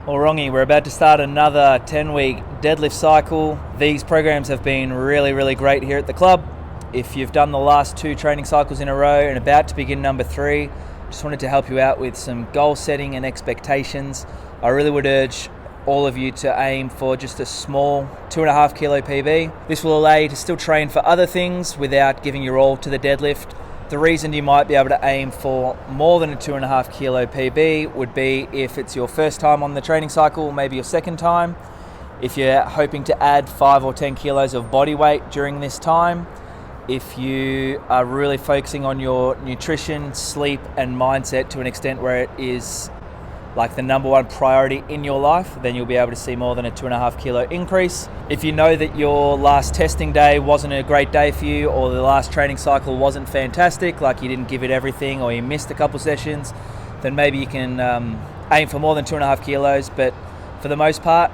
Well, Rongy, we're about to start another 10-week deadlift cycle. These programs have been really great here at the club. If you've done the last 2 training cycles in a row and about to begin number 3, just wanted to help you out with some goal setting and expectations. I really would urge all of you to aim for just a small 2.5 kilo PB. This will allow you to still train for other things without giving your all to the deadlift. The reason you might be able to aim for more than a 2.5 kilo PB would be if it's your first time on the training cycle, maybe your second time. If you're hoping to add 5 or 10 kilos of body weight during this time. If you are really focusing on your nutrition, sleep and mindset to an extent where it is like the number one priority in your life, then you'll be able to see more than a 2.5 kilo increase. If you know that your last testing day wasn't a great day for you, or the last training cycle wasn't fantastic, like you didn't give it everything or you missed a couple sessions, then maybe you can aim for more than 2.5 kilos. But for the most part,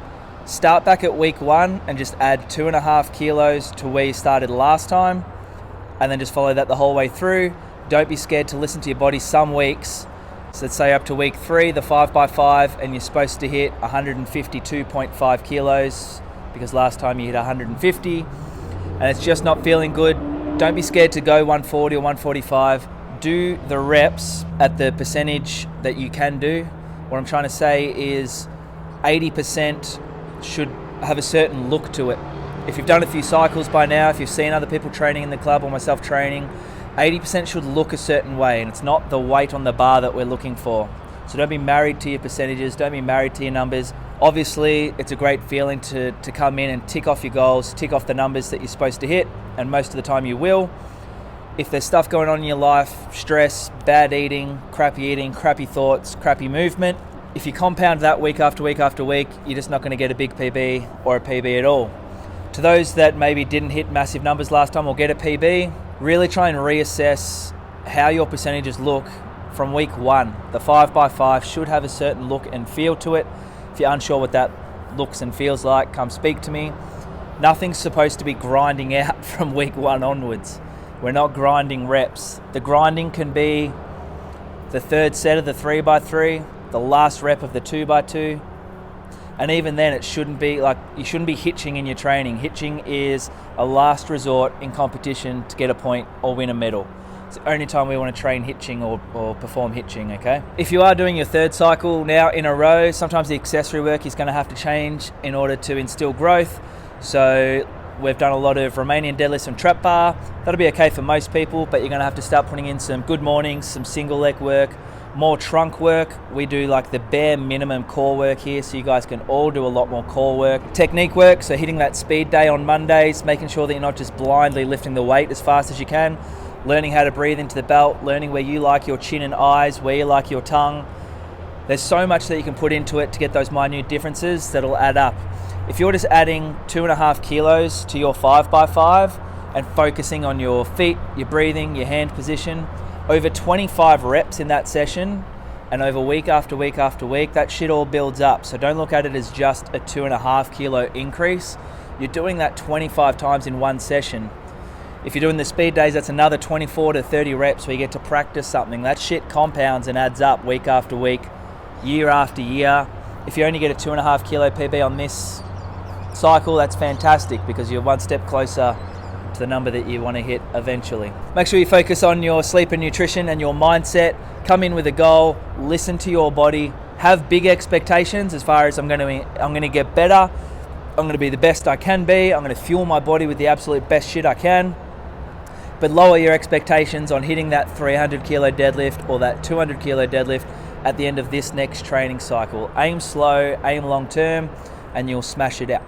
start back at week 1 and just add 2.5 kilos to where you started last time, and then just follow that the whole way through. Don't be scared to listen to your body. Some weeks, so let's say up to week 3, the 5x5, and you're supposed to hit 152.5 kilos because last time you hit 150 and it's just not feeling good. Don't be scared to go 140 or 145. Do the reps at the percentage that you can do. What I'm trying to say is 80% should have a certain look to it. If you've done a few cycles by now, if you've seen other people training in the club or myself training, 80% should look a certain way, and it's not the weight on the bar that we're looking for. So don't be married to your percentages, don't be married to your numbers. Obviously, it's a great feeling to come in and tick off your goals, tick off the numbers that you're supposed to hit, and most of the time you will. If there's stuff going on in your life, stress, bad eating, crappy thoughts, crappy movement, if you compound that week after week after week, you're just not going to get a big PB or a PB at all. To those that maybe didn't hit massive numbers last time or get a PB, really try and reassess how your percentages look from week 1. The 5x5 should have a certain look and feel to it. If you're unsure what that looks and feels like, come speak to me. Nothing's supposed to be grinding out from week 1 onwards. We're not grinding reps. The grinding can be the 3rd set of the 3x3, the last rep of the 2x2. And even then, it shouldn't be like, you shouldn't be hitching in your training. Hitching is a last resort in competition to get a point or win a medal. It's the only time we want to train hitching or perform hitching, okay? If you are doing your 3rd cycle now in a row, sometimes the accessory work is going to have to change in order to instill growth. So we've done a lot of Romanian deadlifts and trap bar. That'll be okay for most people, but you're going to have to start putting in some good mornings, some single leg work, more trunk work. We do like the bare minimum core work here, so you guys can all do a lot more core work. Technique work, so hitting that speed day on Mondays, making sure that you're not just blindly lifting the weight as fast as you can, learning how to breathe into the belt, learning where you like your chin and eyes, where you like your tongue. There's so much that you can put into it to get those minute differences that'll add up. If you're just adding 2.5 kilos to your 5x5 and focusing on your feet, your breathing, your hand position, over 25 reps in that session, and over week after week after week, that shit all builds up. So don't look at it as just a 2.5 kilo increase. You're doing that 25 times in one session. If you're doing the speed days, that's another 24 to 30 reps where you get to practice something. That shit compounds and adds up week after week, year after year. If you only get a 2.5 kilo PB on this cycle, that's fantastic because you're one step closer to the number that you want to hit eventually. Make sure you focus on your sleep and nutrition and your mindset. Come in with a goal, listen to your body, have big expectations as far as I'm going to get better, I'm going to be the best I can be, I'm going to fuel my body with the absolute best shit I can. But lower your expectations on hitting that 300 kilo deadlift or that 200 kilo deadlift at the end of this next training cycle. Aim slow, aim long term, and you'll smash it out.